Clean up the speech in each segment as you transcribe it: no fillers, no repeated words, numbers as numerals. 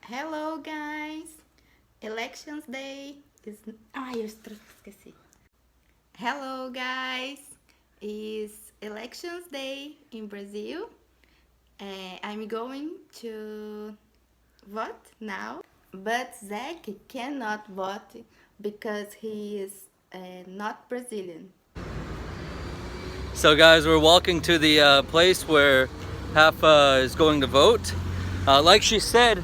Hello guys! Elections Day is. Esqueci. Hello guys! It's Elections Day in Brazil. I'm going to vote now, but Zach cannot vote because he is not Brazilian. So guys, we're walking to the place where Rafa is going to vote. Like she said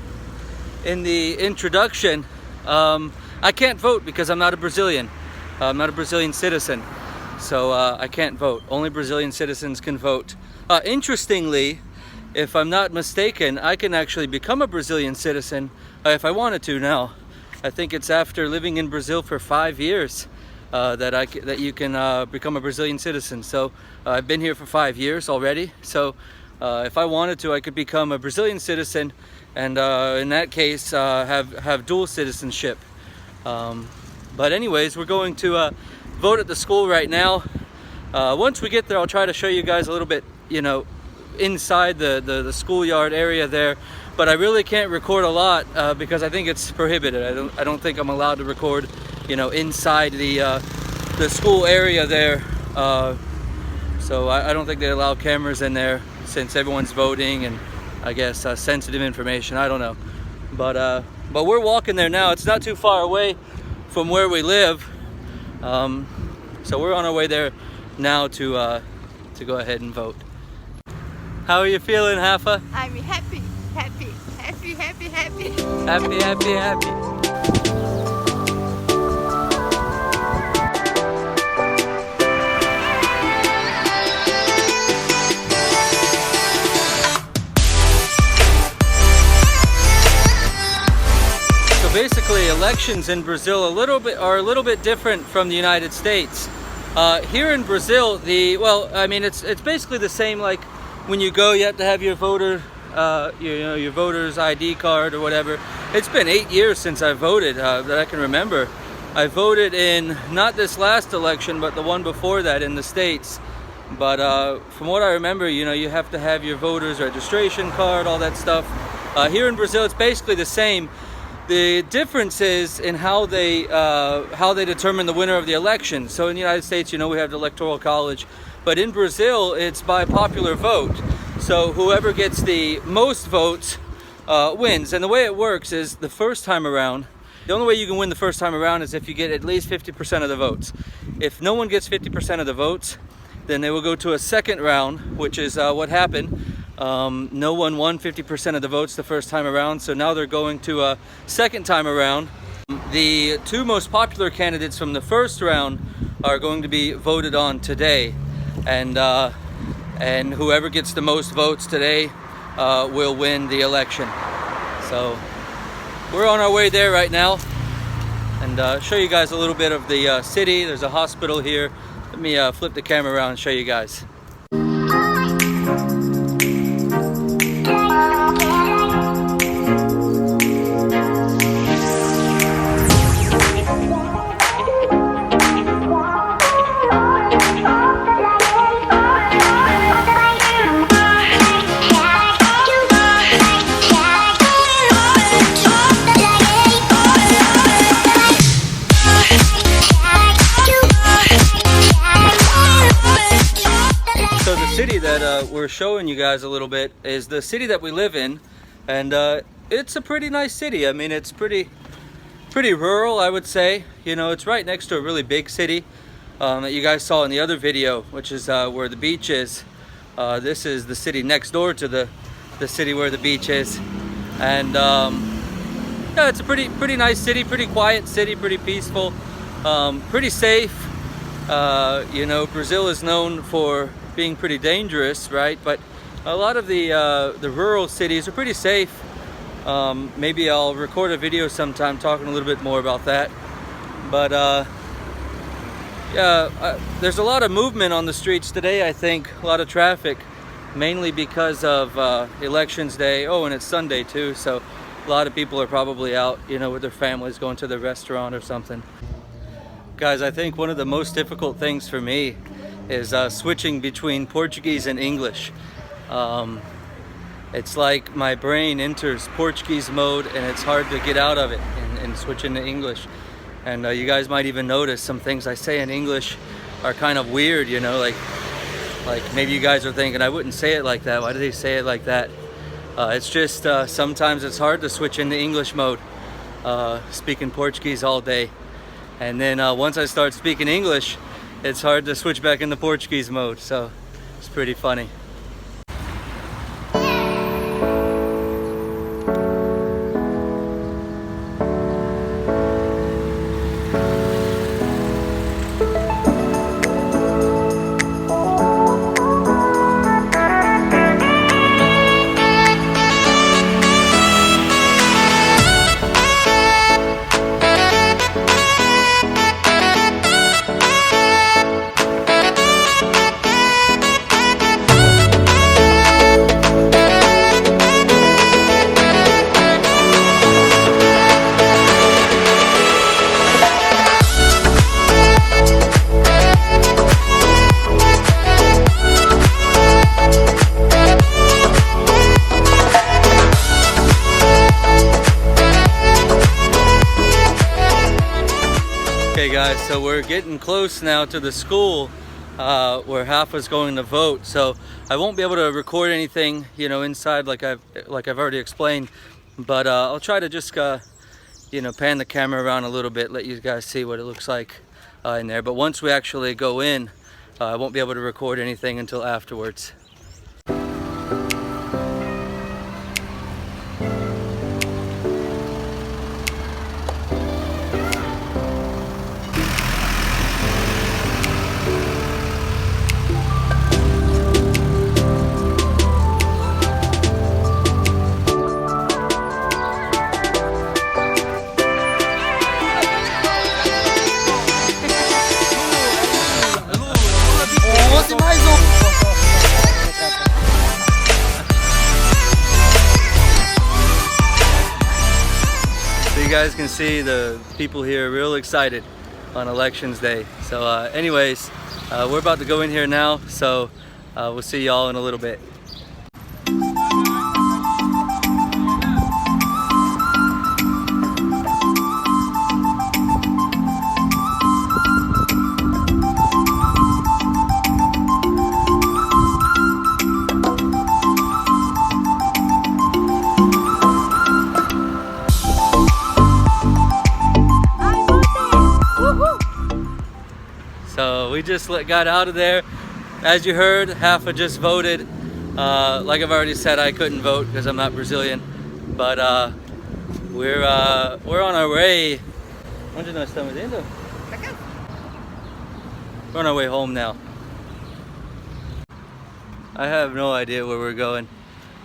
in the introduction, I can't vote because I'm not a Brazilian. I'm not a Brazilian citizen, so I can't vote. Only Brazilian citizens can vote. Interestingly, if I'm not mistaken, I can actually become a Brazilian citizen if I wanted to now. I think it's after living in Brazil for 5 years that you can become a Brazilian citizen. So I've been here for 5 years already. So if I wanted to, I could become a Brazilian citizen, and in that case, have dual citizenship. But anyways, we're going to vote at the school right now. Once we get there, I'll try to show you guys a little bit, inside the schoolyard area there. But I really can't record a lot because I think it's prohibited. I don't think I'm allowed to record, inside the school area there. So I don't think they allow cameras in there since everyone's voting and I guess sensitive information. I don't know. But we're walking there now. It's not too far away from where we live. So we're on our way there now to go ahead and vote. How are you feeling, Rafa? I'm happy. Happy. So basically, elections in Brazil are a little bit different from the United States. Here in Brazil, it's basically the same. Like when you go, you have to have your your voter's ID card or whatever. It's been 8 years since I voted that I can remember. I voted in not this last election, but the one before that in the States. But from what I remember, you have to have your voter's registration card, all that stuff. Here in Brazil, it's basically the same. The difference is in how they determine the winner of the election. So in the United States, we have the Electoral College, but in Brazil, it's by popular vote. So whoever gets the most votes wins. And the way it works is the first time around, the only way you can win the first time around is if you get at least 50% of the votes. If no one gets 50% of the votes, then they will go to a second round, which is what happened. No one won 50% of the votes the first time around, so now they're going to a second time around. The two most popular candidates from the first round are going to be voted on today. And whoever gets the most votes today will win the election. So we're on our way there right now, and show you guys a little bit of the city. There's a hospital here. Let me flip the camera around and show you guys. So the city that we're showing you guys a little bit is the city that we live in, and it's a pretty nice city. I mean, it's pretty rural, I would say. It's right next to a really big city that you guys saw in the other video, which is where the beach is. This is the city next door to the city where the beach is, and yeah, it's a pretty nice city, pretty quiet city, pretty peaceful, pretty safe. Brazil is known for being pretty dangerous, right? But a lot of the rural cities are pretty safe. Maybe I'll record a video sometime talking a little bit more about that. But there's a lot of movement on the streets today. I think a lot of traffic, mainly because of Elections Day. Oh, and it's Sunday too, so a lot of people are probably out, with their families, going to the restaurant or something. Guys, I think one of the most difficult things for me is switching between Portuguese and English. it's like my brain enters Portuguese mode and it's hard to get out of it and switch into English. And you guys might even notice some things I say in English are kind of weird, you know, like maybe you guys are thinking, I wouldn't say it like that. Why do they say it like that? It's just sometimes it's hard to switch into English mode, speaking Portuguese all day. And then once I start speaking English, it's hard to switch back into Portuguese mode. So it's pretty funny. Okay guys, so we're getting close now to the school where Rafa's going to vote. So I won't be able to record anything, you know, inside like I've already explained. But I'll try to just you know, pan the camera around a little bit, let you guys see what it looks like in there. But once we actually go in, I won't be able to record anything until afterwards. You guys can see the people here are real excited on elections day. So anyways, we're about to go in here now, so we'll see y'all in a little bit. So we just got out of there. As you heard, Rafa just voted. Like I've already said, I couldn't vote because I'm not Brazilian. But we're on our way. Onde nós estamos indo? We're on our way home now. I have no idea where we're going.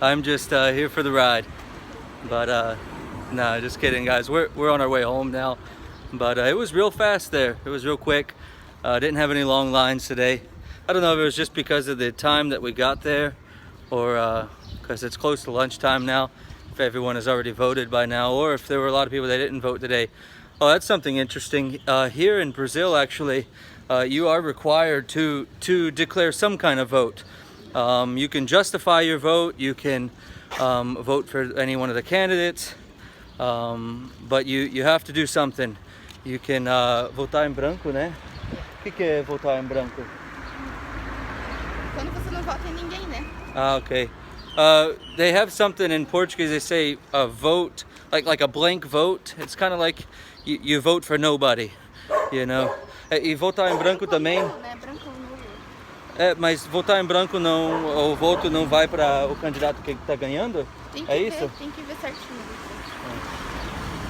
I'm just here for the ride. But no, just kidding, guys. We're on our way home now. But it was real fast there. It was real quick. Didn't have any long lines today. I don't know if it was just because of the time that we got there or because it's close to lunchtime now, if everyone has already voted by now, or if there were a lot of people that didn't vote today. Oh, that's something interesting. Here in Brazil, actually, you are required to declare some kind of vote. You can justify your vote, you can vote for any one of the candidates, but you have to do something. You can votar em branco, né? O que é votar em branco? Quando você não vota em ninguém, né? Ah, okay. They have something in Portuguese, they say a vote, like a blank vote. It's kind of like you vote for nobody, you know. E votar em branco também. Né? Branco ou nulo. É, mas votar em branco não, o voto não vai para o candidato que está ganhando? Tem que É ver, isso? tem que ver certinho.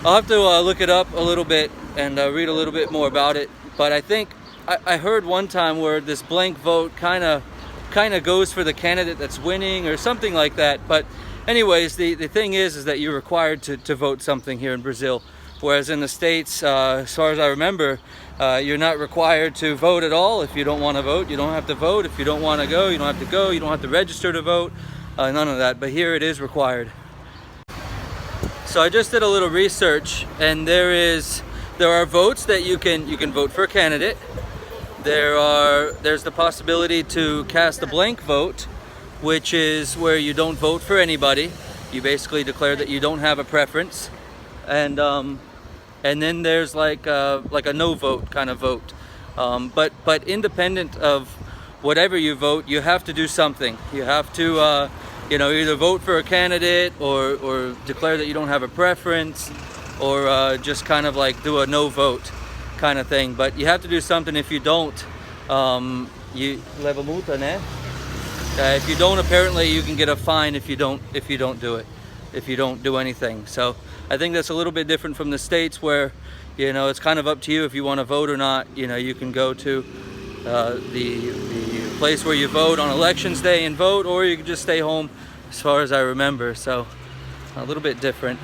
I'll have to look it up a little bit and read a little bit more about it. But I think I heard one time where this blank vote kind of goes for the candidate that's winning or something like that. But anyways, the thing is that you're required to vote something here in Brazil, whereas in the States, as far as I remember, you're not required to vote at all. If you don't want to vote, you don't have to vote. If you don't want to go, you don't have to go. You don't have to register to vote. None of that. But here it is required. So I just did a little research, and there are votes that you can vote for a candidate. There's the possibility to cast a blank vote, which is where you don't vote for anybody. You basically declare that you don't have a preference, and then there's like a no vote kind of vote. But independent of whatever you vote, you have to do something. You have to either vote for a candidate or declare that you don't have a preference, or just kind of like do a no vote kind of thing. But you have to do something. If you don't, you leva multa, né? If you don't, apparently you can get a fine if you don't do it, if you don't do anything. So I think that's a little bit different from the States, where it's kind of up to you if you want to vote or not. You can go to the place where you vote on elections day and vote, or you can just stay home, as far as I remember. So a little bit different.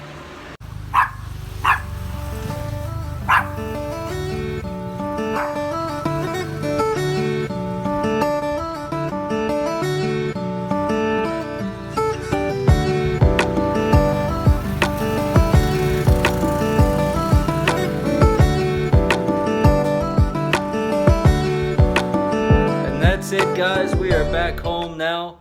That's it, guys. We are back home now.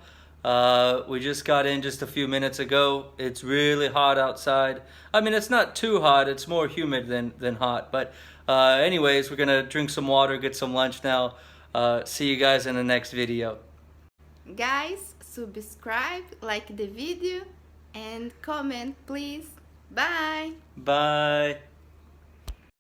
We just got in just a few minutes ago. It's really hot outside. I mean, it's not too hot. It's more humid than hot. But anyways, we're gonna drink some water, get some lunch now. See you guys in the next video. Guys, subscribe, like the video, and comment, please. Bye. Bye.